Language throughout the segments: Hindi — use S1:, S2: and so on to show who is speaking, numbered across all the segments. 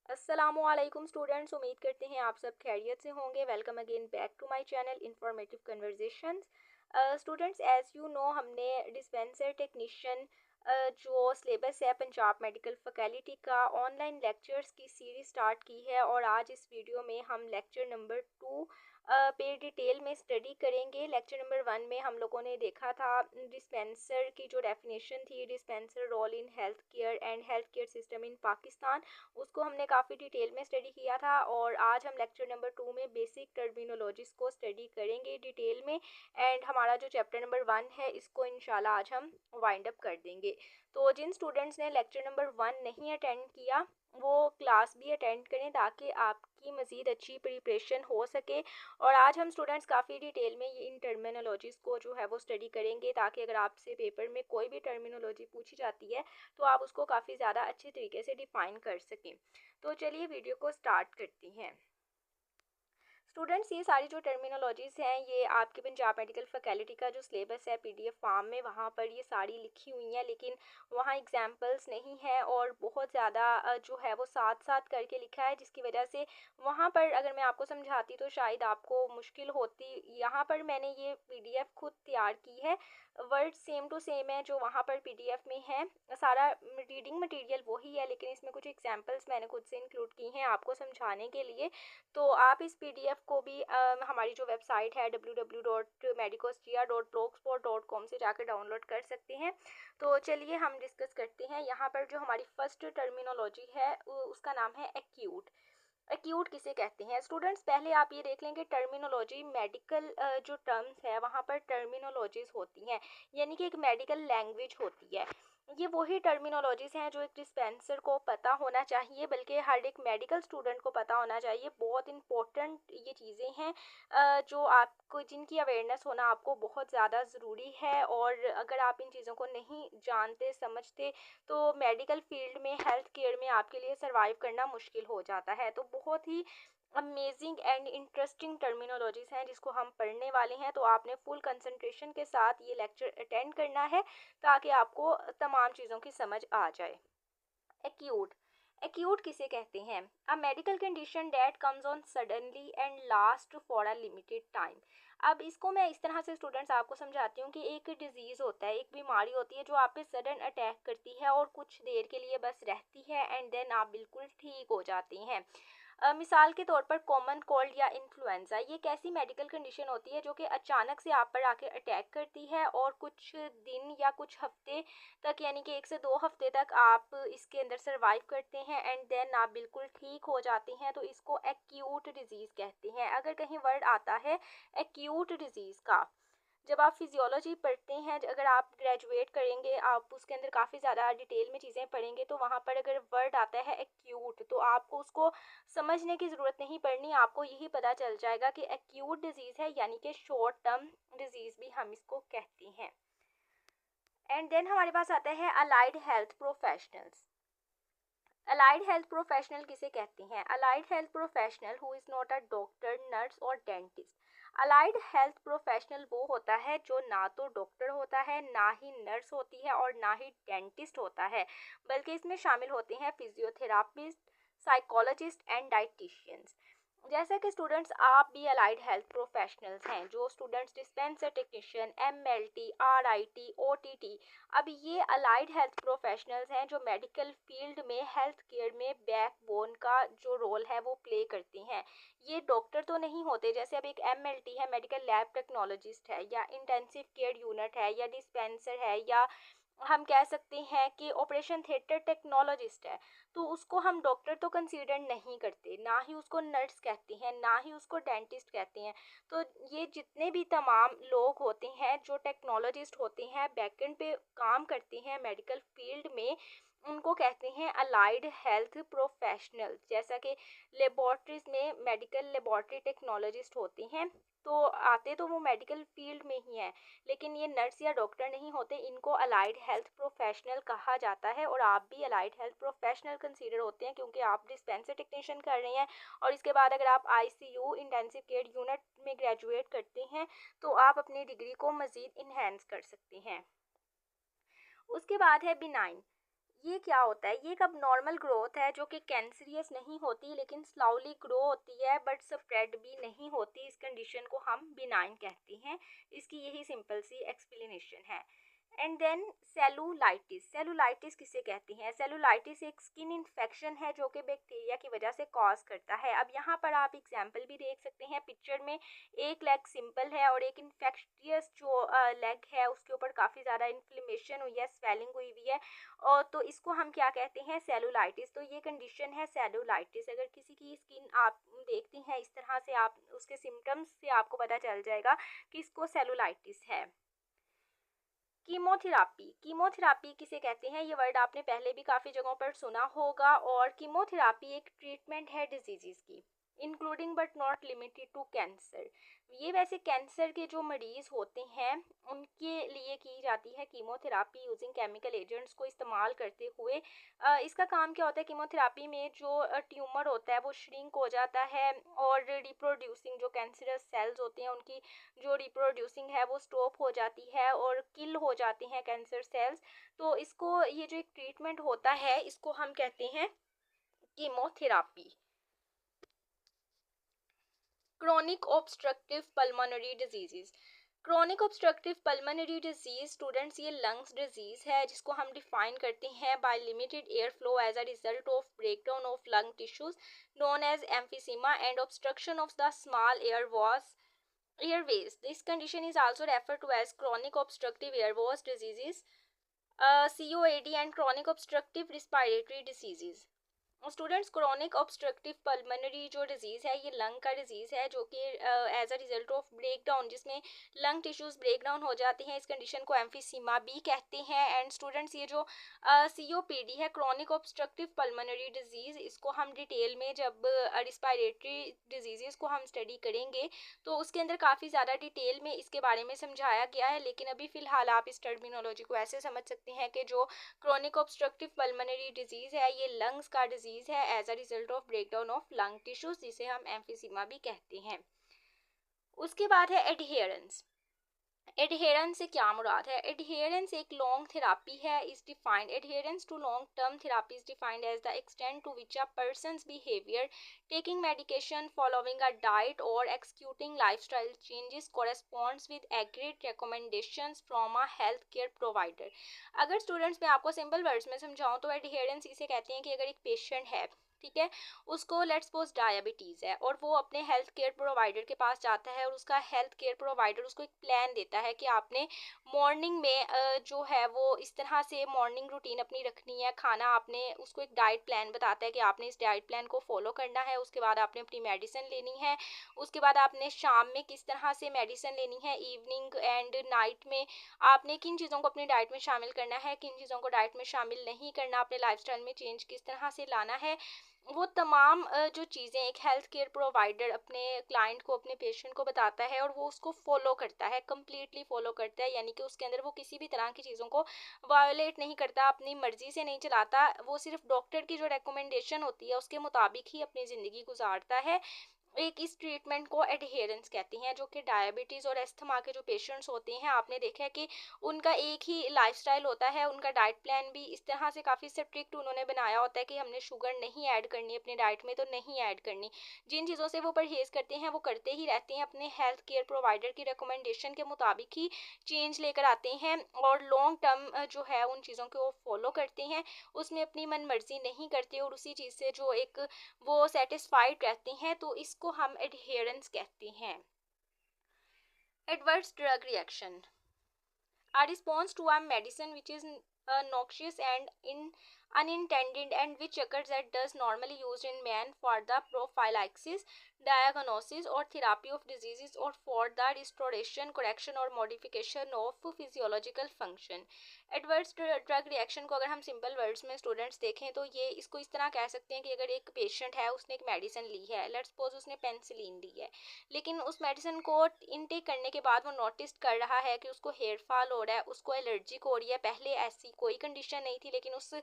S1: अस्सलामुअलैकुम स्टूडेंट्स, उम्मीद करते हैं आप सब खैरियत से होंगे। Welcome again back to my channel informative conversations. Students, as you know, हमने डिस्पेंसर टेक्नीशियन जो सिलेबस है पंजाब मेडिकल फैकल्टी का ऑनलाइन लेक्चर्स की सीरीज स्टार्ट की है और आज इस वीडियो में हम लेक्चर नंबर 2 पे डिटेल में स्टडी करेंगे। लेक्चर नंबर 1 में हम लोगों ने देखा था डिस्पेंसर की जो डेफिनेशन थी, dispenser role in health care and health care system in Pakistan, उसको हमने काफ़ी डिटेल में स्टडी किया था। और आज हम लेक्चर नंबर 2 में बेसिक टर्मिनोलॉजीज को स्टडी करेंगे डिटेल में। एंड हमारा जो चैप्टर नंबर 1 है इसको इंशाल्लाह आज हम वाइंड अप कर देंगे। तो जिन स्टूडेंट्स ने लेक्चर नंबर 1 नहीं अटेंड किया वो क्लास भी अटेंड करें ताकि आपकी मज़ीद अच्छी प्रिपरेशन हो सके। और आज हम स्टूडेंट्स काफ़ी डिटेल में ये इन टर्मिनोलॉजीज़ को जो है वो स्टडी करेंगे ताकि अगर आपसे पेपर में कोई भी टर्मिनोलॉजी पूछी जाती है तो आप उसको काफ़ी ज़्यादा अच्छे तरीके से डिफ़ाइन कर सकें। तो चलिए वीडियो को स्टार्ट करते हैं। स्टूडेंट्स, ये सारी जो टर्मिनोलॉजीज़ हैं ये आपके पंजाब मेडिकल फैकल्टी का जो सिलेबस है पीडीएफ फॉर्म में वहाँ पर ये सारी लिखी हुई हैं, लेकिन वहाँ एग्जाम्पल्स नहीं है और बहुत ज़्यादा जो है वो साथ साथ करके लिखा है, जिसकी वजह से वहाँ पर अगर मैं आपको समझाती तो शायद आपको मुश्किल होती। यहाँ पर मैंने ये पीडीएफ खुद तैयार की है, वर्ड सेम टू सेम है जो वहाँ पर पीडीएफ में है, सारा रीडिंग मटेरियल वही है, लेकिन इसमें कुछ एग्जाम्पल्स मैंने खुद से इंक्लूड की हैं आपको समझाने के लिए। तो आप इस पीडीएफ को भी हमारी जो वेबसाइट है www.medicosgia.blogspot.com से जाकर डाउनलोड कर सकते हैं। तो चलिए हम डिस्कस करते हैं। यहाँ पर जो हमारी फर्स्ट टर्मिनोलॉजी है उसका नाम है एक्यूट। एक्यूट किसे कहते हैं स्टूडेंट्स? पहले आप ये देख लें कि टर्मिनोलॉजी मेडिकल जो टर्म्स है वहाँ पर टर्मिनोलॉजीज होती हैं, यानी कि एक मेडिकल लैंग्वेज होती है। ये वही टर्मिनोलॉजीज हैं जो एक डिस्पेंसर को पता होना चाहिए, बल्कि हर एक मेडिकल स्टूडेंट को पता होना चाहिए। बहुत इंपॉर्टेंट ये चीज़ें हैं जो आपको जिनकी अवेयरनेस होना आपको बहुत ज़्यादा ज़रूरी है। और अगर आप इन चीज़ों को नहीं जानते समझते तो मेडिकल फील्ड में हेल्थ केयर में आपके लिए सरवाइव करना मुश्किल हो जाता है। तो बहुत ही अमेजिंग एंड इंटरेस्टिंग टर्मिनोलॉजीज हैं जिसको हम पढ़ने वाले हैं, तो आपने फुल कंसंट्रेशन के साथ ये लेक्चर अटेंड करना है ताकि आपको तमाम चीज़ों की समझ आ जाए। एक्यूट। एक्यूट किसे कहते हैं? A medical condition that comes on suddenly and last for a limited time. अब इसको मैं इस तरह से स्टूडेंट्स आपको समझाती हूँ कि एक डिजीज़ होता है, एक बीमारी होती है जो आप पे सडन अटैक करती है और कुछ देर के लिए बस रहती है एंड देन आप बिल्कुल ठीक हो जाते हैं। मिसाल के तौर पर कॉमन कोल्ड या इन्फ्लुएंजा, ये एक ऐसी मेडिकल कंडीशन होती है जो कि अचानक से आप पर आके अटैक करती है और कुछ दिन या कुछ हफ्ते तक, यानी कि 1 से 2 हफ्ते तक आप इसके अंदर सरवाइव करते हैं एंड देन आप बिल्कुल ठीक हो जाते हैं। तो इसको एक्यूट डिजीज़ कहते हैं। अगर कहीं वर्ड आता है एक्यूट डिजीज़ का, जब आप फिजियोलॉजी पढ़ते हैं, अगर आप ग्रेजुएट करेंगे आप उसके अंदर काफ़ी ज़्यादा डिटेल में चीज़ें पढ़ेंगे, तो वहाँ पर अगर वर्ड आता है एक्यूट तो आपको उसको समझने की ज़रूरत नहीं पड़नी, आपको यही पता चल जाएगा कि एक्यूट डिजीज़ है, यानी कि शॉर्ट टर्म डिजीज़ भी हम इसको कहते हैं। एंड देन हमारे पास आता है allied health professionals. Allied health professional किसे कहते हैं? Allied health professional who is not a doctor, nurse और डेंटिस्ट। अलाइड हेल्थ प्रोफेशनल वो होता है जो ना तो डॉक्टर होता है, ना ही नर्स होती है और ना ही डेंटिस्ट होता है, बल्कि इसमें शामिल होते हैं फिजियोथेरापिस्ट, साइकोलॉजिस्ट एंड डाइटिशियंस। जैसा कि स्टूडेंट्स आप भी अलाइड हेल्थ प्रोफेशनल्स हैं, जो students dispenser technician, MLT, RIT, OTT, अब ये अलाइड हेल्थ प्रोफेशनल्स हैं जो मेडिकल फील्ड में हेल्थ केयर में बैकबोन का जो रोल है वो प्ले करते हैं। ये डॉक्टर तो नहीं होते, जैसे अब एक एमएलटी है, मेडिकल लैब टेक्नोलॉजिस्ट है, या इंटेंसिव केयर यूनिट है, या डिस्पेंसर है, या हम कह सकते हैं कि ऑपरेशन थिएटर टेक्नोलॉजिस्ट है, तो उसको हम डॉक्टर तो कंसीडर नहीं करते, ना ही उसको नर्स कहते हैं, ना ही उसको डेंटिस्ट कहते हैं। तो ये जितने भी तमाम लोग होते हैं जो टेक्नोलॉजिस्ट होते हैं, बैकएंड पे काम करते हैं मेडिकल फील्ड में, उनको कहते हैं अलाइड हेल्थ प्रोफेशनल। जैसा कि लेबोरेटरीज में मेडिकल लेबोरेटरी टेक्नोलॉजिस्ट होते हैं, तो आते तो वो मेडिकल फील्ड में ही हैं, लेकिन ये नर्स या डॉक्टर नहीं होते, इनको अलाइड हेल्थ प्रोफेशनल कहा जाता है। और आप भी अलाइड हेल्थ प्रोफेशनल कंसीडर होते हैं क्योंकि आप डिस्पेंसर टेक्नीशियन कर रहे हैं और इसके बाद अगर आप आईसीयू इंटेंसिव केयर यूनिट में ग्रेजुएट करते हैं तो आप अपनी डिग्री को मज़ीद इन्हेंस कर सकते हैं। उसके बाद है बिनाइन। ये क्या होता है? ये एक अब नॉर्मल ग्रोथ है जो कि कैंसरियस नहीं होती, लेकिन स्लोली ग्रो होती है बट स्प्रेड भी नहीं होती। इस कंडीशन को हम बिनाइन कहते हैं। इसकी यही सिंपल सी एक्सप्लेनेशन है। And then cellulitis. सेलुलाइटिस किसे कहते हैं? सेलुलाइटिस एक स्किन इन्फेक्शन है जो कि बैक्टीरिया की वजह से कॉज करता है। अब यहाँ पर आप एग्जाम्पल भी देख सकते हैं पिक्चर में। एक लेग सिंपल है और एक इन्फेक्शियस जो लेग है उसके ऊपर काफ़ी ज़्यादा इन्फ्लेमेशन हुई है, स्वेलिंग हुई हुई है। और तो इसको हम क्या कहते हैं? सेलुलाइटिस। तो ये कंडीशन है सेलुलाइटिस। अगर किसी की स्किन आप देखती हैं इस तरह से, आप उसके सिम्टम्स से आपको पता चल जाएगा कि इसको सेलुलाइटिस है। कीमोथेरापी। कीमोथेरापी किसे कहते हैं? ये वर्ड आपने पहले भी काफ़ी जगहों पर सुना होगा। और कीमोथेरापी एक ट्रीटमेंट है डिजीज़ की, including but not limited to cancer. ये वैसे कैंसर के जो मरीज़ होते हैं उनके लिए की जाती है कीमोथेरापी यूजिंग केमिकल एजेंट्स को इस्तेमाल करते हुए। इसका काम क्या होता है? कीमोथेरापी में जो ट्यूमर होता है वो श्रिंक हो जाता है और रिप्रोड्यूसिंग जो कैंसरस सेल्स होते हैं उनकी जो रिप्रोड्यूसिंग है वो स्टॉप हो जाती है और किल हो जाते हैं कैंसर सेल्स। तो इसको, ये जो एक ट्रीटमेंट होता है इसको हम कहते हैं chemotherapy. Chronic obstructive pulmonary diseases. Chronic obstructive pulmonary disease students ये लंग्स डिजीज है जिसको हम डिफाइन करते हैं by limited air flow as a result of breakdown of lung tissues known as emphysema and obstruction of the small airways. This condition is also referred to as chronic obstructive airways diseases, COAD, and chronic obstructive respiratory diseases. Students, chronic obstructive pulmonary जो डिजीज़ है ये लंग का डिजीज़ है जो कि as a result of breakdown, जिसमें लंग टिश्यूज ब्रेकडाउन हो जाते हैं। इस कंडीशन को एम्फीसीमा भी कहते हैं। एंड स्टूडेंट्स, ये जो COPD है, क्रोनिक ऑब्स्ट्रक्टिव पल्मोनरी डिजीज़, इसको हम डिटेल में जब रिस्पायरेटरी डिजीज़ को हम स्टडी करेंगे तो उसके अंदर काफ़ी ज़्यादा डिटेल में इसके बारे में समझाया गया है। लेकिन अभी फ़िलहाल आप इस टर्मिनोलॉजी को ऐसे समझ सकते हैं कि जो क्रोनिक ऑब्स्ट्रक्टिव पल्मोनरी डिजीज़ है ये लंग्स का डिजीज़ है as a result of breakdown of lung tissues, जिसे हम एम्फीसीमा भी कहते हैं। उसके बाद है एडहेरेंस। एडहेरेंस से क्या मुराद है? एडहेरेंस एक लॉन्ग थेरापी है। Is defined adherence to long term therapy is defined as the extent to which a person's behavior taking medication, following a diet or executing lifestyle changes corresponds with accurate recommendations from a health care provider। अगर स्टूडेंट्स मैं आपको सिंपल वर्ड्स में समझाऊं तो एडहेरेंस इसे कहते हैं कि अगर एक पेशेंट है, ठीक है, उसको लेट्स सपोज डायबिटीज़ है और वो अपने हेल्थ केयर प्रोवाइडर के पास जाता है और उसका हेल्थ केयर प्रोवाइडर उसको एक प्लान देता है कि आपने मॉर्निंग में जो है वो इस तरह से मॉर्निंग रूटीन अपनी रखनी है, खाना आपने, उसको एक डाइट प्लान बताता है कि आपने इस डाइट प्लान को फॉलो करना है। उसके बाद आपने अपनी मेडिसिन लेनी है। उसके बाद आपने शाम में किस तरह से मेडिसिन लेनी है, इवनिंग एंड नाइट में आपने किन चीज़ों को अपनी डाइट में शामिल करना है, किन चीज़ों को डाइट में शामिल नहीं करना, अपने लाइफस्टाइल में चेंज किस तरह से लाना है। वो तमाम जो चीज़ें एक हेल्थ केयर प्रोवाइडर अपने क्लाइंट को, अपने पेशेंट को बताता है और वो उसको फॉलो करता है, कम्प्लीटली फॉलो करता है। यानी कि उसके अंदर वो किसी भी तरह की चीज़ों को वायोलेट नहीं करता, अपनी मर्जी से नहीं चलाता। वो सिर्फ डॉक्टर की जो रिकमेंडेशन होती है उसके मुताबिक ही अपनी ज़िंदगी गुजारता है। एक इस ट्रीटमेंट को एडहेरेंस कहते हैं। जो कि डायबिटीज़ और अस्थमा के जो पेशेंट्स होते हैं, आपने देखा है कि उनका एक ही लाइफस्टाइल होता है, उनका डाइट प्लान भी इस तरह से काफ़ी स्ट्रिक्ट उन्होंने बनाया होता है कि हमने शुगर नहीं ऐड करनी अपनी डाइट में, तो नहीं ऐड करनी। जिन चीज़ों से वो परहेज़ करते हैं वो करते ही रहते हैं, अपने हेल्थ केयर प्रोवाइडर की रिकमेंडेशन के मुताबिक ही चेंज लेकर आते हैं और लॉन्ग टर्म जो है उन चीज़ों को वो फॉलो करते हैं, उसमें अपनी मन मर्जी नहीं करते और उसी चीज़ से जो एक वो सेटिस्फाइड रहते हैं। तो इसको हम एडहेरेंस कहते हैं। Adverse drug reaction, a response to a medicine which is noxious and unintended and which occurs that does normally used in man for the prophylaxis, diagnosis or therapy of diseases or for the restoration, correction or modification of physiological function। Adverse drug reaction को अगर हम सिंपल वर्ड्स में स्टूडेंट्स देखें तो ये इसको इस तरह कह सकते हैं कि अगर एक पेशेंट है, उसने एक मेडिसिन ली है, लेट्स सपोज उसने पेंसिलिन ली है, लेकिन उस मेडिसिन को इनटेक करने के बाद वो नोटिस कर रहा है कि उसको हेयर फॉल हो रहा है, उसको एलर्जिक हो रही है। पहले ऐसी कोई कंडीशन नहीं थी, लेकिन उस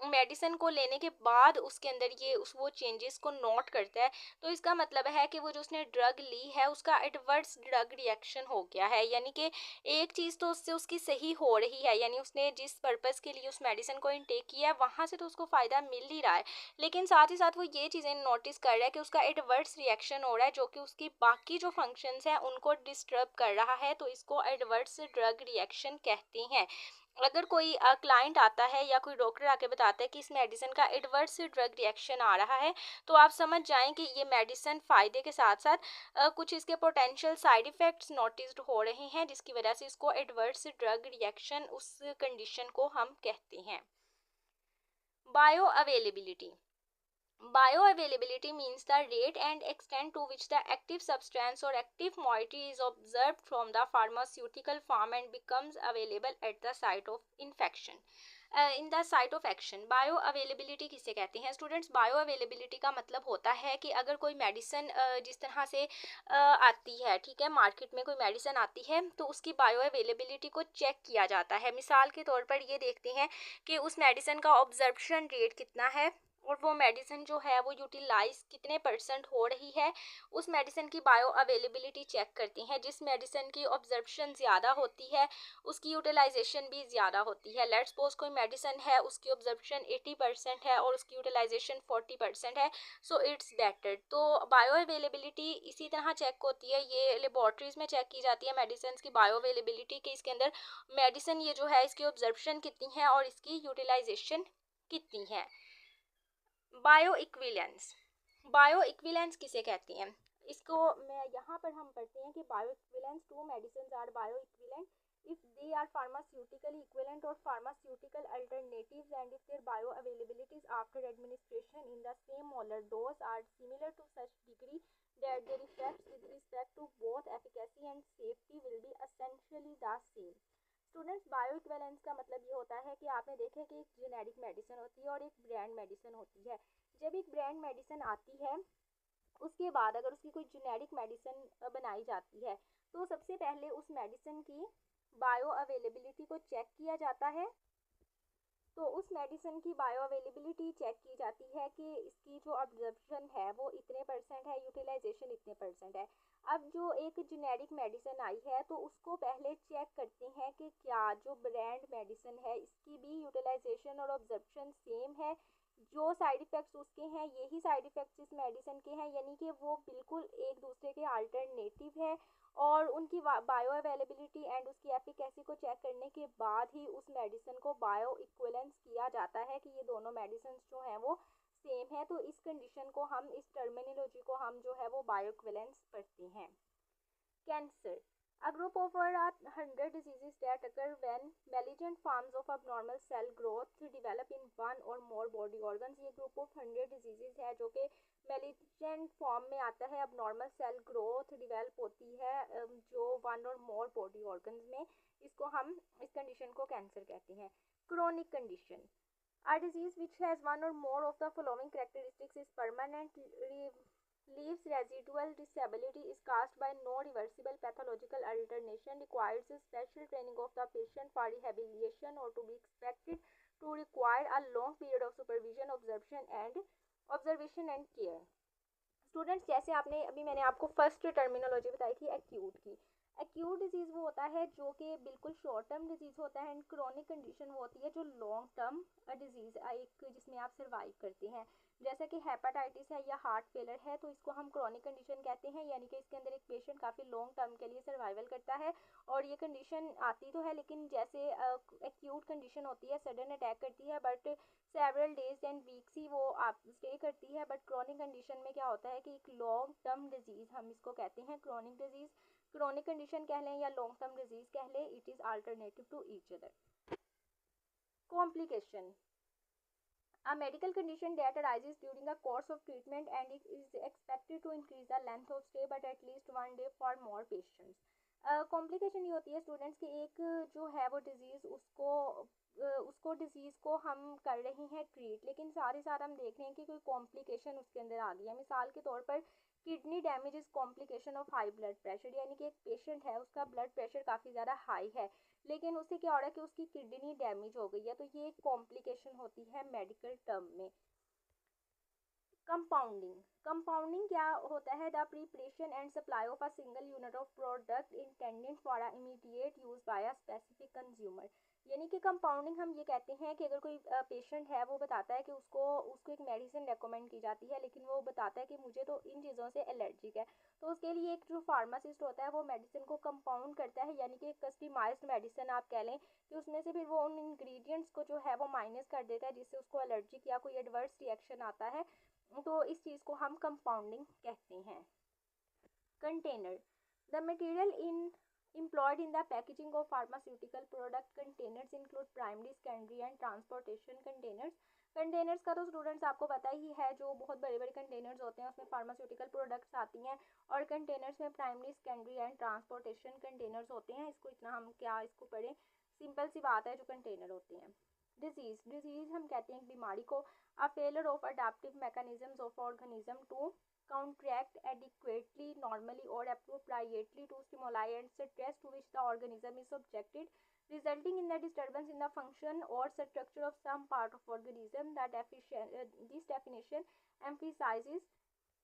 S1: मेडिसिन को लेने के बाद उसके अंदर ये उस वो चेंजेस को नोट करता है, तो इसका मतलब है कि वो जो उसने ड्रग ली है उसका एडवर्स ड्रग रिएक्शन हो गया है, यानी कि एक चीज़ तो उससे उसकी सही हो रही है, यानी उसने जिस पर्पज़ के लिए उस मेडिसिन को इनटेक किया है वहाँ से तो उसको फ़ायदा मिल ही रहा है, लेकिन साथ ही साथ वो ये चीज़ें नोटिस कर रहा है कि उसका एडवर्स रिएक्शन हो रहा है जो कि उसकी बाकी जो फंक्शंस हैं उनको डिस्टर्ब कर रहा है, तो इसको एडवर्स ड्रग रिएक्शन कहते हैं। अगर कोई क्लाइंट आता है या कोई डॉक्टर आके बताता है कि इस मेडिसिन का एडवर्स ड्रग रिएक्शन आ रहा है, तो आप समझ जाएं कि ये मेडिसिन फ़ायदे के साथ साथ कुछ इसके पोटेंशियल साइड इफ़ेक्ट्स नोटिस्ड हो रहे हैं, जिसकी वजह से इसको एडवर्स ड्रग रिएक्शन उस कंडीशन को हम कहते हैं। Bio availability. Bioavailability means the rate and extent to which the active substance or active moiety is observed from the pharmaceutical farm and becomes available at the site of infection. In the site of action. Bio availability किसे कहते हैं स्टूडेंट्स? बायो अवेलेबिलिटी का मतलब होता है कि अगर कोई मेडिसिन जिस तरह से आती है, ठीक है, मार्केट में कोई मेडिसिन आती है तो उसकी बायो अवेलेबिलिटी को चेक किया जाता है। मिसाल के तौर पर ये देखते हैं कि उस मेडिसिन का ऑब्जर्प्शन रेट कितना है और वो मेडिसिन जो है वो यूटिलाइज कितने परसेंट हो रही है, उस मेडिसिन की बायो अवेलेबिलिटी चेक करती हैं। जिस मेडिसिन की ऑब्जर्प्शन ज़्यादा होती है उसकी यूटिलाइजेशन भी ज़्यादा होती है। लेट्स सपोज कोई मेडिसिन है उसकी ऑब्जर्प्शन 80% है और उसकी यूटिलाइजेशन 40% है, सो इट्स बेटर। तो बायो अवेलेबिलिटी इसी तरह चेक होती है, ये लेबॉर्ट्रीज में चेक की जाती है मेडिसिन की बायो अवेलेबिलिटी कि इसके अंदर मेडिसिन ये जो है इसकी ऑब्जर्प्शन कितनी है और इसकी यूटिलाइजेशन कितनी है। Bio equivalents. बायो इक्विलेंस किसे कहते हैं? इसको मैं यहाँ पर हम पढ़ते हैं कि bio equivalence to medicine are bio equivalent if they are pharmaceutically equivalent or pharmaceutical alternatives and if their bioavailabilities after administration in the same molar dose are similar to such degree that their effects with respect to both efficacy and safety will be essentially the same. Students, bio equivalence का मतलब ये होता है कि आपने देखे कि एक जेनेरिक मेडिसिन होती है और एक ब्रांड मेडिसिन होती है। जब एक ब्रांड मेडिसिन आती है उसके बाद अगर उसकी कोई जेनेरिक मेडिसिन बनाई जाती है तो सबसे पहले उस मेडिसिन की बायो अवेलेबिलिटी को चेक किया जाता है। तो उस मेडिसिन की बायो अवेलेबिलिटी चेक की जाती है कि इसकी जो अब्जर्प्शन है वो इतने परसेंट है, यूटिलाइजेशन इतने परसेंट है। अब जो एक जेनेरिक मेडिसिन आई है तो उसको पहले चेक करते हैं कि क्या जो ब्रांड मेडिसिन है इसकी भी यूटिलाइजेशन और अब्जर्प्शन सेम है, जो साइड इफ़ेक्ट्स उसके हैं यही साइड इफ़ेक्ट्स इस मेडिसिन के हैं, यानी कि वो बिल्कुल एक दूसरे के अल्टरनेटिव है। और उनकी बायो अवेलेबिलिटी एंड उसकी एफिकेसी को चेक करने के बाद ही उस मेडिसिन को बायो इक्विवेलेंस किया जाता है कि ये दोनों मेडिसिन जो हैं वो सेम है। तो इस कंडीशन को हम, इस टर्मिनोलॉजी को हम जो है वो बायो इक्विवेलेंस पढ़ते हैं। Cancer. A group of around 100 diseases that occur when malignant forms of abnormal cell growth develop in one or more body organs। ये group of 100 diseases है जो कि malignant form में आता है, abnormal cell growth develop होती है जो one or more body organs में, इसको हम, इस condition को cancer कहते हैं। Chronic condition। A disease which has one or more of the following characteristics is permanent, leaves residual disability, is caused by no reversible pathological alternation, requires special training of the patient for rehabilitation or to be expected to require a long period of supervision, observation and care। Students, जैसे आपने अभी, मैंने आपको फर्स्ट टर्मिनोलॉजी बताई थी एक्यूट की। एक्यूट डिजीज़ वो होता है जो कि बिल्कुल शॉर्ट टर्म डिजीज़ होता है एंड क्रोनिक कंडीशन वो होती है जो लॉन्ग टर्म डिजीज़, एक जिसमें आप सर्वाइव करते हैं। जैसे कि हेपेटाइटिस है या हार्ट फेलर है तो इसको हम क्रोनिक कंडीशन कहते हैं, यानी कि इसके अंदर एक पेशेंट काफ़ी लॉन्ग टर्म के लिए सर्वाइवल करता है और ये कंडीशन आती तो है लेकिन जैसे एक्यूट कंडीशन होती है सडन अटैक करती है but several days and weeks ही वो आप स्टे करती है। बट क्रोनिक कंडीशन में क्या होता है कि एक लॉन्ग टर्म डिजीज़ हम इसको कहते हैं क्रोनिक डिजीज़। क्रोनिक कंडीशन कह लें या लॉन्ग टर्म डिजीज़ कह लें, it is alternative to each other. Complication. A medical condition that arises during a course of treatment and it is expected to increase the length of stay but at least one day for more patients। Complication ये होती है स्टूडेंट्स कि एक जो है वो डिज़ीज़ उसको डिज़ीज़ को हम कर रहे हैं ट्रीट, लेकिन साथ ही साथ हम देख रहे हैं कि कोई कॉम्प्लिकेशन उसके अंदर आ गई है। मिसाल के तौर पर kidney damage is complication of high blood pressure, यानी कि एक पेशेंट है उसका ब्लड प्रेशर काफ़ी ज़्यादा हाई है लेकिन उससे क्या हो रहा है कि उसकी किडनी डैमेज हो गई है, तो ये एक कॉम्प्लिकेशन होती है मेडिकल टर्म में। कंपाउंडिंग, कंपाउंडिंग क्या होता है? The preparation and supply of a single unit of product intended for a immediate use by a specific consumer. यानी कि कंपाउंडिंग हम ये कहते हैं कि अगर कोई पेशेंट है, वो बताता है कि उसको उसको एक मेडिसिन रेकमेंड की जाती है, लेकिन वो बताता है कि मुझे तो इन चीज़ों से एलर्जिक है, तो उसके लिए एक जो फार्मासिस्ट होता है वो मेडिसिन को कंपाउंड करता है, यानी कि कस्टमाइज्ड मेडिसिन आप कह लें, कि उसमें से फिर वो उन इंग्रेडिएंट्स को जो है वो माइनस कर देता है, जिससे उसको एलर्जिक या कोई एडवर्स रिएक्शन आता है, तो इस चीज़ को हम कंपाउंडिंग कहते हैं। Container, the material in employed in the packaging of pharmaceutical product. Containers include primary, secondary and transportation containers. Containers का तो स्टूडेंट्स आपको पता ही है, जो बहुत बड़े बड़े कंटेनर्स होते हैं उसमें फार्मास्यूटिकल प्रोडक्ट्स आती हैं, और कंटेनर्स में primary, secondary and transportation containers होते हैं। इसको इतना हम क्या इसको पढ़ें, सिंपल सी बात है जो कंटेनर होते हैं। डिजीज, डिजीज हम कहते हैं बीमारी को, a failure of adaptive mechanisms of organism to counteract adequately, normally or appropriately to stimuli and stress to which the organism is subjected, resulting in the disturbance in the function or structure of some part of organism. This definition emphasizes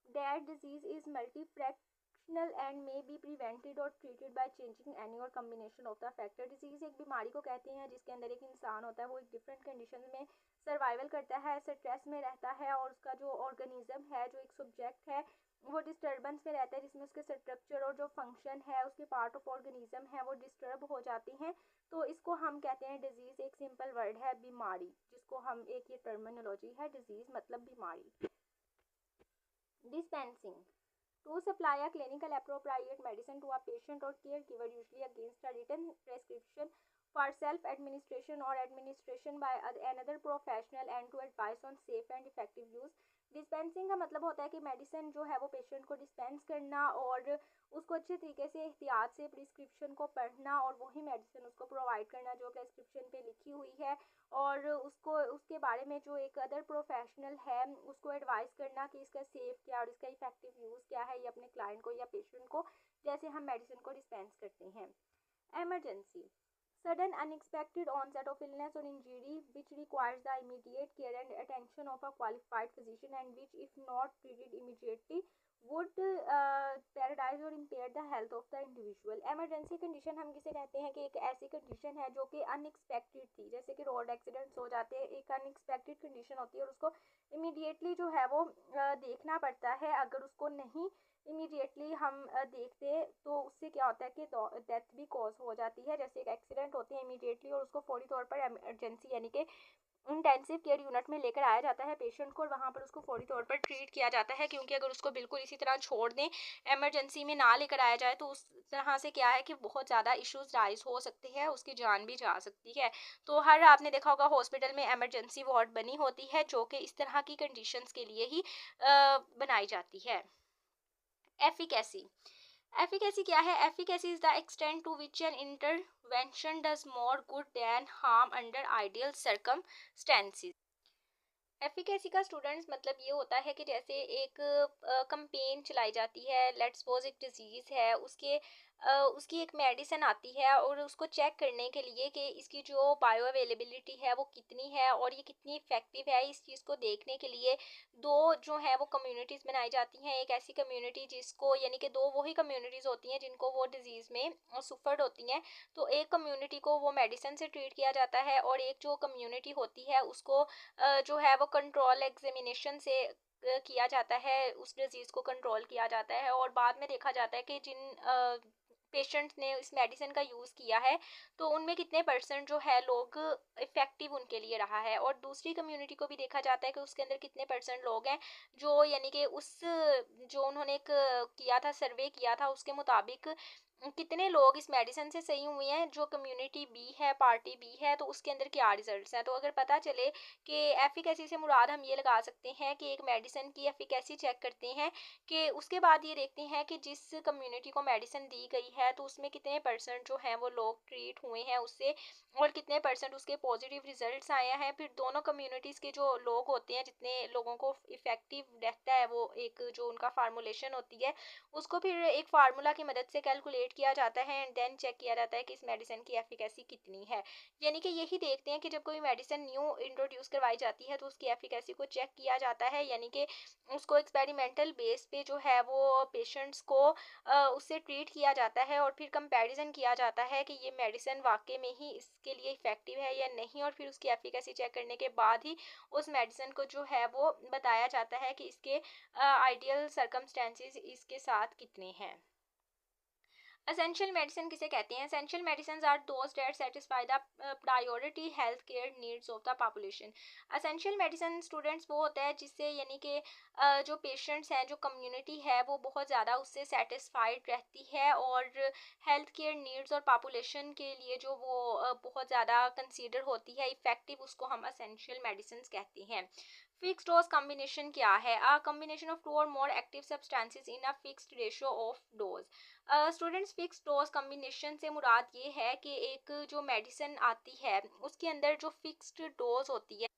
S1: that disease is multifractional and may be prevented or treated by changing any or combination of the factor. Disease एक बीमारी को कहते हैं जिसके अंदर एक इंसान होता है, वो एक डिफरेंट कंडीशन में सर्वाइवल करता है, स्ट्रेस में रहता है, और उसका जो ऑर्गेनिज्म है, जो एक सब्जेक्ट है, वो डिस्टर्बेंस में रहता है, जिसमें उसके स्ट्रक्चर और जो फंक्शन है, उसके पार्ट ऑफ ऑर्गेनिज्म है, वो डिस्टर्ब हो जाती हैं, तो इसको हम कहते हैं डिजीज। एक सिंपल वर्ड है बीमारी, जिसको हम एक ये टर्मिनोलॉजी है, डिजीज मतलब बीमारी। Dispensing, to supply a clinical appropriate medicine to a patient or caregiver, usually against a written prescription for self-administration or administration by another professional, and to advise on safe and effective use. Dispensing का मतलब होता है कि मेडिसिन जो है वो पेशेंट को डिस्पेंस करना, और उसको अच्छे तरीके से एहतियात से प्रिस्क्रिप्शन को पढ़ना, और वही मेडिसिन उसको प्रोवाइड करना जो प्रिस्क्रिप्शन पे लिखी हुई है, और उसको उसके बारे में जो एक अदर प्रोफेशनल है उसको एडवाइस करना कि इसका सेफ क्या और इसका इफेक्टिव यूज़ क्या है, ये अपने क्लाइंट को या पेशेंट को, जैसे हम मेडिसिन को डिस्पेंस करते हैं। Emergency, sudden unexpected onset of illness or injury which requires the immediate care and attention of a qualified physician, and which if not treated immediately would paralyze or impair the health of the individual. emergency condition हम किसे कहते हैं कि एक ऐसी कंडीशन है जो कि अनएक्सपेक्टेड थी, जैसे कि रोड एक्सीडेंट्स हो जाते हैं, एक अनएक्सपेक्टेड कंडीशन होती है, और उसको इमीडिएटली जो है वो देखना पड़ता है। अगर उसको नहीं इमीडिएटली हम देखते तो उससे क्या होता है कि डेथ भी कॉज हो जाती है। जैसे एक एक्सीडेंट होती है इमीडिएटली, और उसको फौरी तौर पर इमरजेंसी यानी कि इंटेंसिव केयर यूनिट में लेकर आया जाता है पेशेंट को, और वहाँ पर उसको फौरी तौर पर ट्रीट किया जाता है, क्योंकि अगर उसको बिल्कुल इसी तरह छोड़ दें, इमरजेंसी में ना लेकर आया जाए, तो उस तरह से क्या है कि बहुत ज़्यादा इश्यूज राइज हो सकते हैं, उसकी जान भी जा सकती है। तो हर आपने देखा होगा हॉस्पिटल में इमरजेंसी वार्ड बनी होती है, जो कि इस तरह की कंडीशंस के लिए ही बनाई जाती है। एफिकेसी, एफिकेसी क्या है? Efficacy is the extent to which an intervention does more good than harm under ideal circumstances. Efficacy का स्टूडेंट्स मतलब ये होता है कि जैसे एक कंपेन चलाई जाती है, लेट्स सपोज एक डिजीज़ है, उसकी एक मेडिसिन आती है, और उसको चेक करने के लिए कि इसकी जो बायो अवेलेबिलिटी है वो कितनी है और ये कितनी इफेक्टिव है, इस चीज़ को देखने के लिए दो जो है वो कम्युनिटीज़ बनाई जाती हैं। एक ऐसी कम्युनिटी जिसको, यानी कि दो वही कम्युनिटीज़ होती हैं जिनको वो डिजीज़ में सफ़र्ड होती हैं, तो एक कम्युनिटी को वो मेडिसिन से ट्रीट किया जाता है, और एक जो कम्युनिटी होती है उसको जो है वो कंट्रोल एग्जामिनेशन से किया जाता है, उस डिजीज़ को कंट्रोल किया जाता है, और बाद में देखा जाता है कि जिन पेशेंट्स ने इस मेडिसिन का यूज़ किया है तो उनमें कितने परसेंट जो है लोग इफ़ेक्टिव उनके लिए रहा है, और दूसरी कम्युनिटी को भी देखा जाता है कि उसके अंदर कितने परसेंट लोग हैं जो, यानी कि उस जो उन्होंने एक किया था, सर्वे किया था, उसके मुताबिक कितने लोग इस मेडिसिन से सही हुए हैं। जो कम्युनिटी बी है, पार्टी बी है, तो उसके अंदर क्या रिजल्ट्स हैं। तो अगर पता चले कि एफिकेसी से मुराद हम ये लगा सकते हैं कि एक मेडिसिन की एफिकेसी चेक करते हैं, कि उसके बाद ये देखते हैं कि जिस कम्युनिटी को मेडिसिन दी गई है तो उसमें कितने परसेंट जो हैं वो लोग ट्रीट हुए हैं उससे, और कितने परसेंट उसके पॉजिटिव रिजल्ट्स आए हैं। फिर दोनों कम्युनिटीज़ के जो लोग होते हैं, जितने लोगों को इफेक्टिव रहता है, वो एक जो उनका फार्मूलेशन होती है उसको फिर एक फार्मूला की मदद से कैलकुलेट वेट किया जाता है एंड देन चेक किया जाता है कि इस मेडिसिन की एफिकेसी कितनी है। यानी कि यही देखते हैं कि जब कोई मेडिसिन न्यू इंट्रोड्यूस करवाई जाती है तो उसकी एफिकेसी को चेक किया जाता है, यानी कि उसको एक्सपेरिमेंटल बेस पे जो है वो पेशेंट्स को उससे ट्रीट किया जाता है और फिर कंपैरिजन किया जाता है कि ये मेडिसिन वाकई में ही इसके लिए इफ़ेक्टिव है या नहीं, और फिर उसकी एफिकेसी चेक करने के बाद ही उस मेडिसिन को जो है वो बताया जाता है कि इसके आइडियल सर्कमस्टेंसेस इसके साथ कितने हैं। एसेंशियल मेडिसिन किसे कहते हैं? Essential medicine are those that satisfy the priority health care needs of the population. Essential medicine students वो होता है जिससे यानी कि जो पेशेंट्स हैं, जो कम्युनिटी है वो बहुत ज़्यादा उससे सेटिस्फाइड रहती है, और हेल्थ केयर नीड्स और पॉपुलेशन के लिए जो वो बहुत ज़्यादा कंसीडर होती है इफ़ेक्टिव, उसको हम एसेंशियल मेडिसिन कहते हैं। फिक्स्ड डोज कॉम्बिनेशन क्या है? अ कॉम्बिनेशन ऑफ टू और more active substances in a fixed ratio of dose. Students, fix dose combination से मुराद ये है कि एक जो मेडिसिन आती है उसके अंदर जो फिक्स्ड डोज होती है,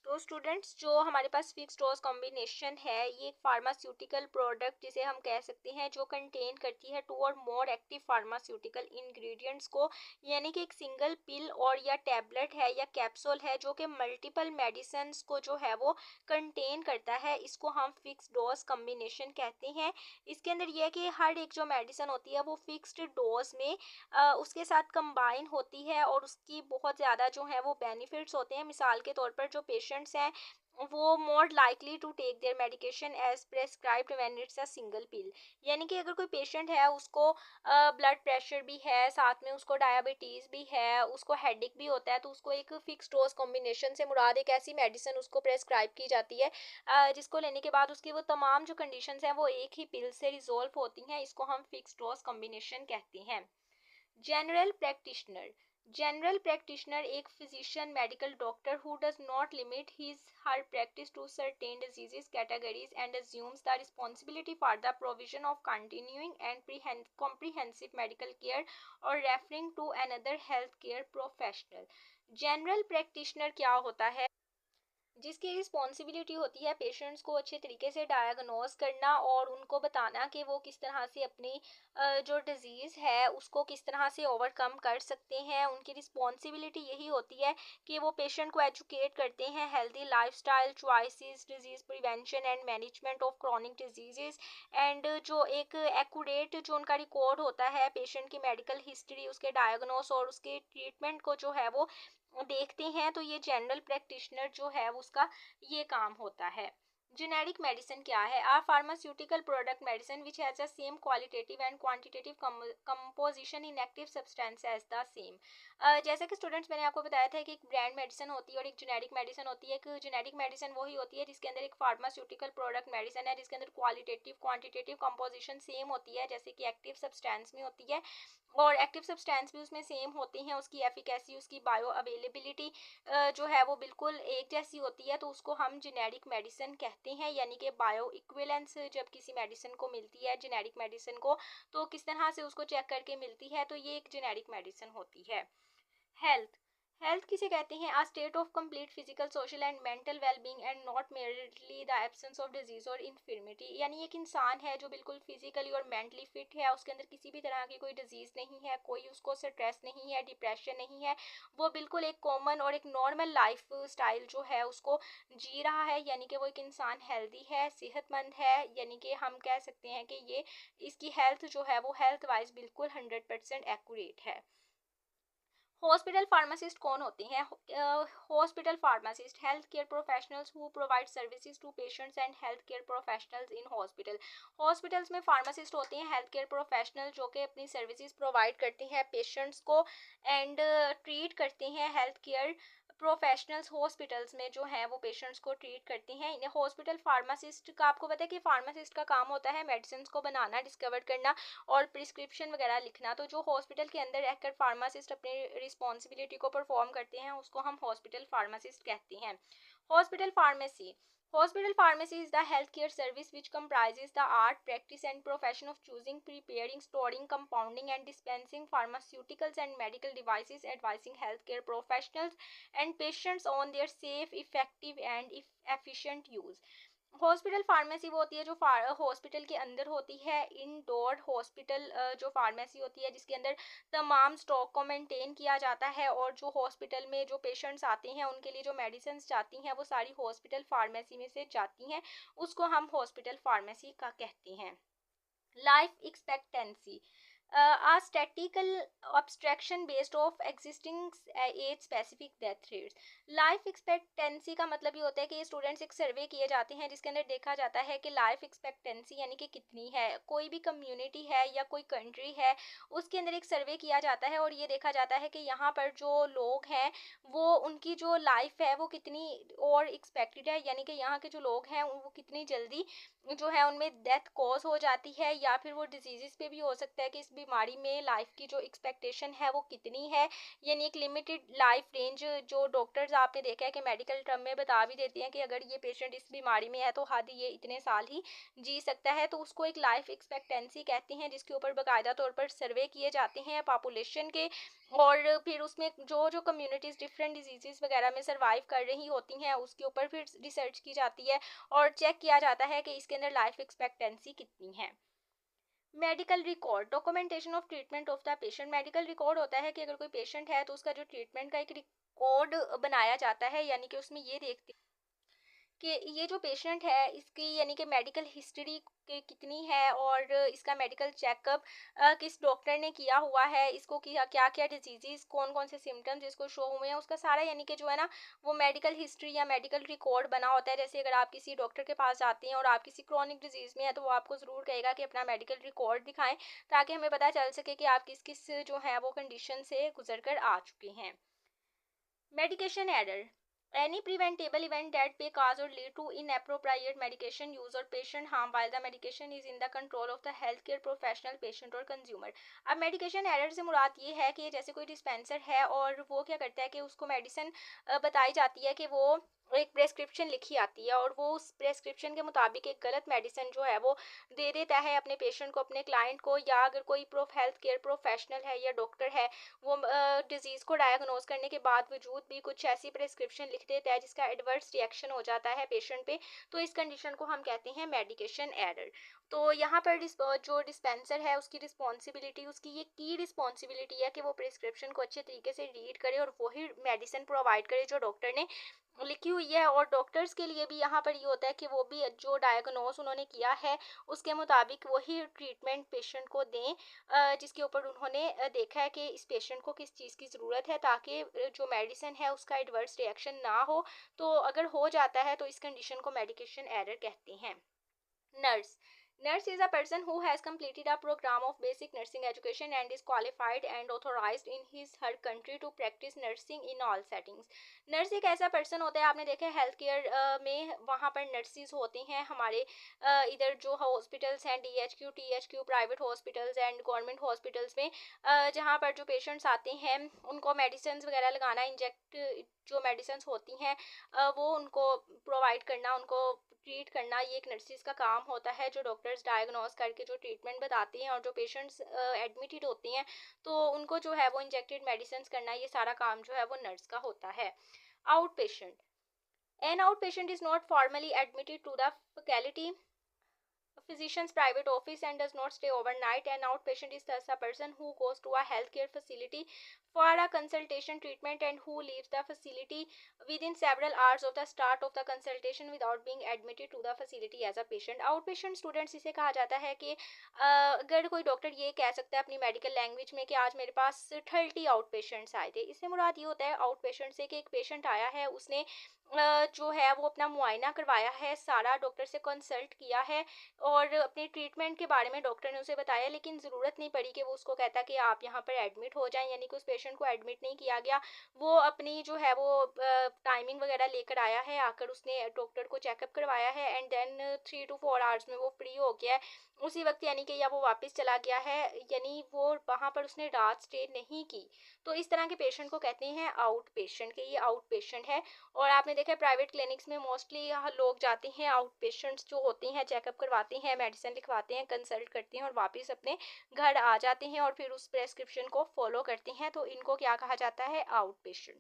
S1: तो स्टूडेंट्स जो हमारे पास फिक्स डोज कॉम्बिनेशन है ये एक फार्मास्यूटिकल प्रोडक्ट जिसे हम कह सकते हैं जो कंटेन करती है टू और मोर एक्टिव फार्मास्यूटिकल इंग्रेडिएंट्स को, यानी कि एक सिंगल पिल और या टैबलेट है या कैप्सूल है जो कि मल्टीपल मेडिसिन को जो है वो कंटेन करता है, इसको हम फिक्स डोज कॉम्बिनेशन कहते हैं। इसके अंदर यह है कि हर एक जो मेडिसिन होती है वो फिक्स्ड डोज में उसके साथ कंबाइन होती है और उसकी बहुत ज़्यादा जो है वो बेनिफिट्स होते हैं। मिसाल के तौर पर जो पेशेंट्स हैं वो more likely to take their medication as prescribed when it's a single pill, यानी कि अगर कोई पेशेंट है उसको ब्लड प्रेशर भी है, साथ में उसको डायबिटीज़ भी है, उसको हेडेक भी होता है, तो उसको एक फिक्स डोज कॉम्बिनेशन से मुराद एक ऐसी मेडिसिन उसको प्रेस्क्राइब की जाती है जिसको लेने के बाद उसकी वो तमाम जो कंडीशंस हैं वो एक ही पिल से रिजॉल्व होती हैं, इसको हम फिक्स डोज कॉम्बिनेशन कहते हैं। General practitioner. जनरल प्रैक्टिशनर एक physician medical doctor who does not limit his her practice to certain diseases categories and assumes the responsibility for the provision of continuing and comprehensive medical care or referring to another healthcare professional। General practitioner क्या होता है? जिसकी रिस्पॉन्सिबिलिटी होती है पेशेंट्स को अच्छे तरीके से डायग्नोज करना और उनको बताना कि वो किस तरह से अपनी जो डिज़ीज़ है उसको किस तरह से ओवरकम कर सकते हैं। उनकी रिस्पॉन्सिबिलिटी यही होती है कि वो पेशेंट को एजुकेट करते हैं healthy lifestyle choices, disease prevention and management of chronic diseases, and जो एक एक्यूरेट जो उनका रिकॉर्ड होता है पेशेंट की मेडिकल हिस्ट्री, उसके डायग्नोस और उसके ट्रीटमेंट को जो है वो देखते हैं, तो ये जनरल प्रैक्टिशनर जो है उसका ये काम होता है। जेनेरिक मेडिसिन क्या है? Are pharmaceutical product medicine which has the same qualitative and quantitative composition in active substance as the same. जैसे कि स्टूडेंट्स मैंने आपको बताया था कि एक ब्रांड मेडिसिन होती है और एक जेनेरिक मेडिसिन होती है। एक जेनेरिक मेडिसिन वही होती है जिसके अंदर एक फार्मास्यूटिकल प्रोडक्ट मेडिसिन है जिसके अंदर क्वालिटेटिव क्वांटिटेटिव कंपोजिशन सेम होती है जैसे कि एक्टिव सब्सटेंस में होती है, और एक्टिव सब्सटेंस भी उसमें सेम होती हैं, उसकी एफिकेसी, उसकी बायो अवेलेबिलिटी जो है वो बिल्कुल एक जैसी होती है, तो उसको हम जेनेरिक मेडिसिन कहते हैं। यानी कि बायो इक्विवेलेंस जब किसी मेडिसिन को मिलती है, जेनेरिक मेडिसिन को, तो किस तरह से उसको चेक करके मिलती है, तो ये एक जेनेरिक मेडिसिन होती है। हेल्थ। हेल्थ किसे कहते हैं? A state of complete physical social and mental wellbeing and not merely the absence of disease और इन्फिर्मिटी। यानी एक इंसान है जो बिल्कुल फिजिकली और मेंटली फिट है, उसके अंदर किसी भी तरह की कोई डिजीज नहीं है, कोई उसको स्ट्रेस नहीं है, डिप्रेशन नहीं है, वो बिल्कुल एक कॉमन और एक नॉर्मल लाइफ स्टाइल जो है उसको जी रहा है, यानी कि वो एक इंसान हेल्दी है, सेहतमंद है, यानी कि हम कह सकते हैं कि ये इसकी हेल्थ जो है वो हेल्थ वाइज बिल्कुल 100% एक्यूरेट है। हॉस्पिटल फार्मासिस्ट कौन होते हैं? Hospital pharmacist health care professionals who provide services to patients and health care professionals in hospital. Hospitals में फार्मासिस्ट होते हैं हेल्थ केयर प्रोफेशनल जो कि अपनी सर्विसेज प्रोवाइड करते हैं पेशेंट्स को एंड ट्रीट करते हैं। हेल्थ केयर प्रोफेशनल्स हॉस्पिटल्स में जो है वो पेशेंट्स को ट्रीट करते हैं। इन्हें हॉस्पिटल फार्मासिस्ट का आपको पता है कि फार्मासिस्ट का काम होता है मेडिसिन को बनाना, डिस्कवर करना और प्रिस्क्रिप्शन वगैरह लिखना। तो जो हॉस्पिटल के अंदर रहकर फार्मासिस्ट अपनी रिस्पॉन्सिबिलिटी को परफॉर्म करते हैं उसको हम हॉस्पिटल फार्मासिस्ट कहते हैं। Hospital pharmacy. Hospital pharmacy is the healthcare service which comprises the art, practice and profession of choosing, preparing, storing, compounding and dispensing pharmaceuticals and medical devices, advising healthcare professionals and patients on their safe, effective and efficient use. Hospital pharmacy वो होती है जो हॉस्पिटल के अंदर होती है। इनडोर हॉस्पिटल जो फार्मेसी होती है जिसके अंदर तमाम स्टॉक को मेंटेन किया जाता है, और जो हॉस्पिटल में जो पेशेंट्स आते हैं उनके लिए जो मेडिसिन जाती हैं वो सारी हॉस्पिटल फार्मेसी में से जाती हैं, उसको हम हॉस्पिटल फार्मेसी का कहते हैं। Life expectancy a statistical abstraction based of existing age specific death rates। Life expectancy का मतलब ये होता है कि स्टूडेंट्स एक सर्वे किए जाते हैं जिसके अंदर देखा जाता है कि लाइफ एक्सपेक्टेंसी यानी कि कितनी है, कोई भी कम्युनिटी है या कोई कंट्री है उसके अंदर एक सर्वे किया जाता है और ये देखा जाता है कि यहाँ पर जो लोग हैं वो उनकी जो लाइफ है वो कितनी और एक्सपेक्टेड है, यानी कि यहाँ के जो लोग हैं वो कितनी जल्दी जो है उनमें डेथ कॉज हो जाती है, या फिर वो डिजीजेस पे भी हो सकता है कि इस बीमारी में लाइफ की जो एक्सपेक्टेशन है वो कितनी है। यानी एक लिमिटेड लाइफ रेंज जो डॉक्टर्स आपने देखा है कि मेडिकल टर्म में बता भी देते हैं कि अगर ये पेशेंट इस बीमारी में है तो हद ये इतने साल ही जी सकता है, तो उसको एक लाइफ एक्सपेक्टेंसी कहते हैं, जिसके ऊपर बाकायदा तौर पर सर्वे किए जाते हैं पॉपुलेशन के। और फिर उसमें जो जो कम्युनिटीज़ डिफरेंट डिजीजेस वगैरह में सर्वाइव कर रही होती हैं उसके ऊपर फिर रिसर्च की जाती है और चेक किया जाता है कि इसके अंदर लाइफ एक्सपेक्टेंसी कितनी है। Medical record documentation of treatment of the patient. Medical record होता है कि अगर कोई पेशेंट है तो उसका जो ट्रीटमेंट का एक रिकॉर्ड बनाया जाता है, यानी कि उसमें ये देखते कि ये जो पेशेंट है इसकी यानी कि मेडिकल हिस्ट्री कितनी है, और इसका मेडिकल चेकअप किस डॉक्टर ने किया हुआ है, इसको किया क्या क्या डिजीजेस कौन कौन से सिम्टम्स इसको शो हुए हैं, उसका सारा यानी कि जो है ना वो मेडिकल हिस्ट्री या मेडिकल रिकॉर्ड बना होता है। जैसे अगर आप किसी डॉक्टर के पास जाते हैं और आप किसी क्रॉनिक डिजीज में है तो वो आपको ज़रूर कहेगा कि अपना मेडिकल रिकॉर्ड दिखाएं, ताकि हमें पता चल सके कि आप किस किस जो है वो कंडीशन से गुजर कर आ चुके हैं। Medication error. Any preventable event that may cause or lead to inappropriate medication use or patient harm while the medication is in the control of the healthcare professional, patient और consumer। अब मेडिकेशन एरर से मुराद ये है कि जैसे कोई डिस्पेंसर है और वो क्या करता है कि उसको मेडिसिन बताई जाती है कि वो एक प्रेस्क्रिप्शन लिखी आती है और वो उस प्रेस्क्रिप्शन के मुताबिक एक गलत मेडिसिन जो है वो दे देता है अपने पेशेंट को, अपने क्लाइंट को, या अगर कोई हेल्थ केयर प्रोफेशनल है या डॉक्टर है वो डिजीज़ को डायग्नोज करने के बाद वजूद भी कुछ ऐसी प्रेस्क्रिप्शन लिख देता है जिसका एडवर्स रिएक्शन हो जाता है पेशेंट पे, तो इस कंडीशन को हम कहते हैं मेडिकेशन एरर। तो यहाँ पर जो डिस्पेंसर है उसकी रिस्पॉन्सिबिलिटी, उसकी ये की रिस्पॉन्सिबिलिटी है कि वो प्रिस्क्रिप्शन को अच्छे तरीके से रीड करे और वही मेडिसिन प्रोवाइड करे जो डॉक्टर ने लिखी हुई है। और डॉक्टर्स के लिए भी यहाँ पर ये होता है कि वो भी जो डायग्नोज उन्होंने किया है उसके मुताबिक वही ट्रीटमेंट पेशेंट को दें जिसके ऊपर उन्होंने देखा है कि इस पेशेंट को किस चीज़ की ज़रूरत है, ताकि जो मेडिसिन है उसका एडवर्स रिएक्शन ना हो। तो अगर हो जाता है तो इस कंडीशन को मेडिकेशन एरर कहते हैं। Nurse. Nurse is a person who has completed a program of basic nursing education and is qualified and authorized in her country to practice nursing in all settings। Nurse एक ऐसा पर्सन होता है, आपने देखा है हेल्थ केयर में वहाँ पर नर्सिस होती हैं हमारे इधर जो हॉस्पिटल्स हैं DHQ THQ private hospitals and government hospitals में जहाँ पर जो पेशेंट्स आते हैं उनको मेडिसिन वगैरह लगाना, इंजेक्ट जो मेडिसिन होती हैं वो उनको प्रोवाइड करना, उनको ट्रीट करना, ये एक नर्सिस का काम होता है जो डॉक्टर्स डायग्नोज करके जो ट्रीटमेंट बताती हैं, और जो पेशेंट्स एडमिटेड होते हैं तो उनको जो है वो इंजेक्टेड मेडिसिन करना, ये सारा काम जो है वो नर्स का होता है। Out patient. An out patient is not formally admitted to the faculty physician's private office and does not stay overnight. An outpatient is thus a person who goes to a healthcare facility for a consultation treatment and who leaves the facility within several hours of the start of the consultation without being admitted to the facility as a patient। outpatient students इसे कहा जाता है कि अगर कोई डॉक्टर ये कह सकता है अपनी मेडिकल लैंग्वेज में कि आज मेरे पास 30 आउट पेशेंट्स आए थे, इससे मुराद ये होता है आउट पेशेंट से कि एक पेशेंट आया है, उसने जो है वो अपना मुआयना करवाया है, सारा डॉक्टर से कंसल्ट किया है और अपने ट्रीटमेंट के बारे में डॉक्टर ने उसे बताया, लेकिन ज़रूरत नहीं पड़ी कि वो उसको कहता कि आप यहाँ पर एडमिट हो जाएं, यानी कि उस पेशेंट को एडमिट नहीं किया गया। वो अपनी जो है वो टाइमिंग वगैरह लेकर आया है, आकर उसने डॉक्टर को चेकअप करवाया है एंड देन 3 to 4 आवर्स में वो फ्री हो गया है उसी वक्त, यानी कि या वो वापस चला गया है, यानी वो वहाँ पर उसने रात स्टे नहीं की। तो इस तरह के पेशेंट को कहते हैं आउट पेशेंट, कि ये आउट पेशेंट है। और आपने देखा है प्राइवेट क्लिनिक्स में मोस्टली यहाँ लोग जाते हैं, आउट पेशेंट्स जो होते हैं चेकअप करवाते हैं, मेडिसिन लिखवाते हैं, कंसल्ट करते हैं और वापस अपने घर आ जाते हैं और फिर उस प्रेस्क्रिप्शन को फॉलो करते हैं, तो इनको क्या कहा जाता है, out patient.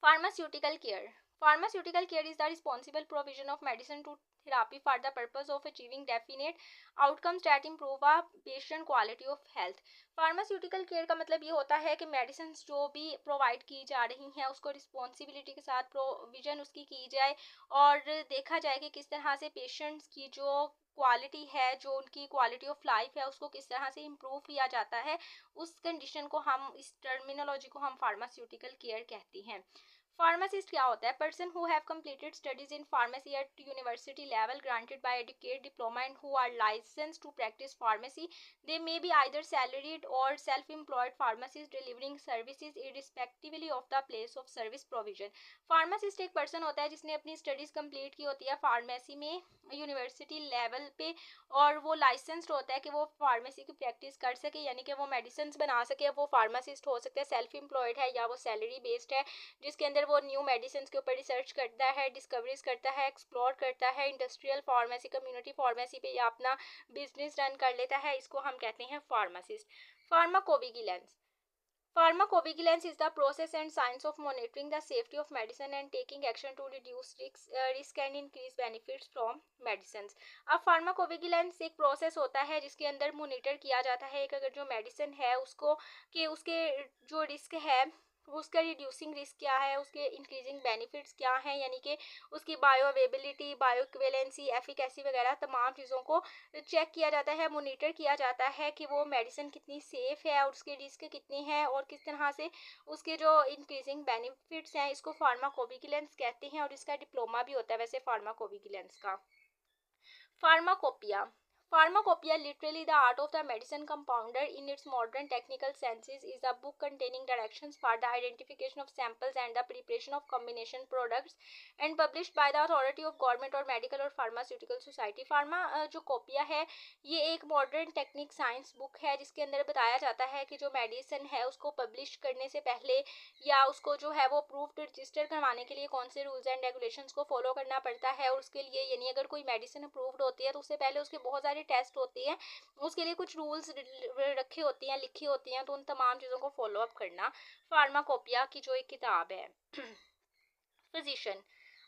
S1: Pharmaceutical care. Pharmaceutical care is the responsible provision of medicine to therapy for the purpose of achieving definite outcomes that improve a patient quality of health. Pharmaceutical care का मतलब ये होता है कि मेडिसिन जो भी प्रोवाइड की जा रही हैं उसको रिस्पॉन्सिबिलिटी के साथ प्रोविजन उसकी की जाए और देखा जाए कि किस तरह से पेशेंट्स की जो क्वालिटी है, जो उनकी क्वालिटी ऑफ लाइफ है, उसको किस तरह से इम्प्रूव किया जाता है। उस कंडीशन को हम, इस टर्मिनोलॉजी को हम फार्मास्यूटिकल केयर कहते हैं। फार्मासिस्ट क्या होता है? Person who have completed studies in pharmacy at university level granted by educate diploma and who are licensed to practice pharmacy. They may be either salaried और self employed pharmacist delivering services irrespectively of the place of service provision. Pharmacist एक पर्सन होता है जिसने अपनी स्टडीज कंप्लीट की होती है फार्मेसी में यूनिवर्सिटी लेवल पे, और वो लाइसेंस्ड होता है कि वो फार्मेसी की प्रैक्टिस कर सके, यानी कि वो मेडिसिन बना सके। वो फार्मासिस्ट हो सकता है, सेल्फ एम्प्लॉयड है या वो सैलरी बेस्ड है, जिसके अंदर वो न्यू मेडिसिन के ऊपर रिसर्च करता है, डिस्कवरीज करता है, एक्सप्लोर करता है, इंडस्ट्रियल फार्मेसी, कम्युनिटी फार्मेसी पे या अपना बिजनेस रन कर लेता है। इसको हम कहते हैं pharmacist. Pharmacovigilance. Pharmacovigilance is the process and science of monitoring the safety of medicine and taking action to reduce risk and increase benefits from medicines. अब फार्माकोविजिलेंस एक प्रोसेस होता है जिसके अंदर मॉनिटर किया जाता है कि अगर जो मेडिसिन है उसको, कि उसके जो रिस्क है उसका रिड्यूसिंग रिस्क क्या है, उसके इंक्रीजिंग बेनिफिट्स क्या हैं, यानी कि उसकी bio availability, bio equivalency, efficacy वगैरह तमाम चीज़ों को चेक किया जाता है, मॉनिटर किया जाता है कि वो मेडिसिन कितनी सेफ़ है और उसके रिस्क कितने हैं और किस तरह से उसके जो इंक्रीजिंग बेनिफिट्स हैं। इसको फार्माकोविजिलेंस कहते हैं और इसका डिप्लोमा भी होता है वैसे फार्माकोविजिलेंस का। Pharmacopoeia. Pharmacopoeia, literally the art of the medicine compounder in its modern technical senses, is a book containing directions for the identification of samples and the preparation of combination products and published by the authority of government or medical or pharmaceutical society. Pharma जो कोपिया है ये एक मॉडर्न टेक्निक साइंस बुक है जिसके अंदर बताया जाता है कि जो मेडिसिन है उसको पब्लिश करने से पहले या उसको जो है वो अप्रूव्ड रजिस्टर करवाने के लिए कौन से रूल्स एंड रेगुलेशंस को फॉलो करना पड़ता है। और उसके लिए यानी अगर कोई मेडिसिन अप्रूव्ड होती है तो उससे पहले उसके बहुत सारे टेस्ट होते हैं, उसके लिए कुछ रूल्स रखे होते हैं, लिखी होती हैं, तो उन तमाम चीज़ों को फॉलो अप करना फार्माकोपिया की जो एक किताब है। Physician,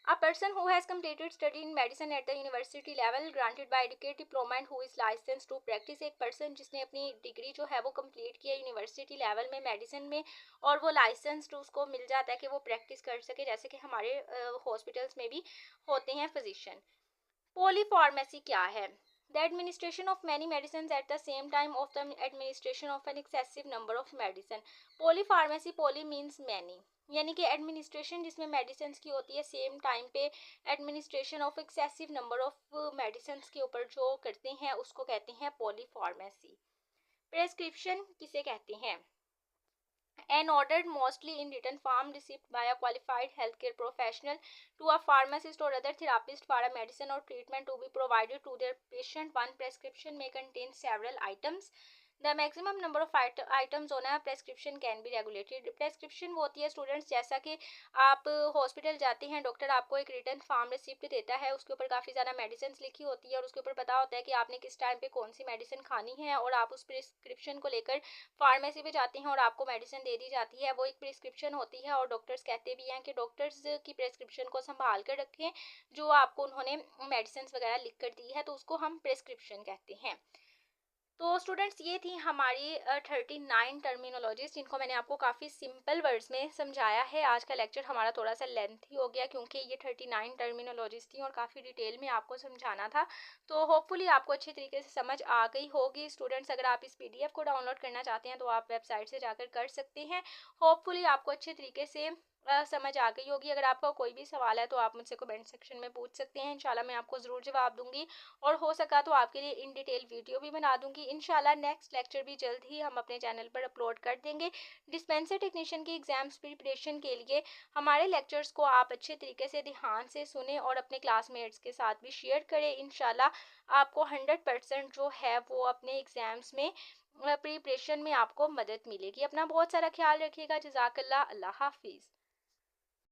S1: a person who has completed study in medicine at the university level granted by educate diploma and who is licensed to practice। एक person जिसने अपनी डिग्री जो है वो कंप्लीट किया यूनिवर्सिटी लेवल में मेडिसिन में और वो लाइसेंस्ड उसको मिल जाता है कि वो प्रैक्टिस कर सके, जैसे कि हमारे हॉस्पिटल्स में भी होते हैं फिजिशियन। पॉलीफार्मेसी क्या है? The administration of many medicines at the same time of the administration of an excessive number of medicine। Polypharmacy, poly means many, यानी कि एडमिनिस्ट्रेशन जिसमें मेडिसिन की होती है सेम टाइम पे administration of excessive number of medicine के ऊपर जो करते हैं उसको कहते हैं पॉलीफार्मेसी। प्रेस्क्रिप्शन किसे कहते हैं? An ordered mostly in written form received by a qualified healthcare professional to a pharmacist or other therapist for a medicine or treatment to be provided to their patient। One prescription may contain several items। The maximum number of items होना है prescription can be regulated. Prescription वो होती है स्टूडेंट्स, जैसा कि आप हॉस्पिटल जाते हैं, डॉक्टर आपको एक रिटर्न फॉर्म रिसिप्ट देता है, उसके ऊपर काफ़ी ज़्यादा मेडिसिन लिखी होती है और उसके ऊपर पता होता है कि आपने किस टाइम पे कौन सी मेडिसिन खानी है, और आप उस प्रिस्क्रिप्शन को लेकर फार्मेसी पे जाते हैं और आपको मेडिसिन दे दी जाती है। वो एक प्रिस्क्रिप्शन होती है और डॉक्टर्स कहते भी हैं कि डॉक्टर्स की प्रेस्क्रिप्शन को संभाल कर रखें जो आपको उन्होंने मेडिसिन वगैरह लिख कर दी है, तो उसको हम प्रेस्क्रिप्शन कहते हैं। तो स्टूडेंट्स ये थी हमारी 39 टर्मिनोलॉजीज जिनको मैंने आपको काफ़ी सिंपल वर्ड्स में समझाया है। आज का लेक्चर हमारा थोड़ा सा लेंथी हो गया क्योंकि ये 39 टर्मिनोलॉजीज थी और काफ़ी डिटेल में आपको समझाना था। तो होपफुली आपको अच्छी तरीके से समझ आ गई होगी। स्टूडेंट्स अगर आप इस PDF को डाउनलोड करना चाहते हैं तो आप वेबसाइट से जाकर कर सकते हैं। होपफुली आपको अच्छे तरीके से समझ आ गई होगी। अगर आपका कोई भी सवाल है तो आप मुझसे कमेंट सेक्शन में पूछ सकते हैं, इंशाल्लाह मैं आपको ज़रूर जवाब दूंगी और हो सका तो आपके लिए इन डिटेल वीडियो भी बना दूंगी। इंशाल्लाह नेक्स्ट लेक्चर भी जल्द ही हम अपने चैनल पर अपलोड कर देंगे। डिस्पेंसर टेक्नीशियन की एग्जाम्स प्रिपरेशन के लिए हमारे लेक्चर्स को आप अच्छे तरीके से ध्यान से सुने और अपने क्लासमेट्स के साथ भी शेयर करें। इंशाल्लाह आपको 100% जो है वो अपने एग्जाम्स में प्रिपरेशन में आपको मदद मिलेगी। अपना बहुत सारा ख्याल रखिएगा। जज़ाकल्लाह। अल्लाह हाफिज़।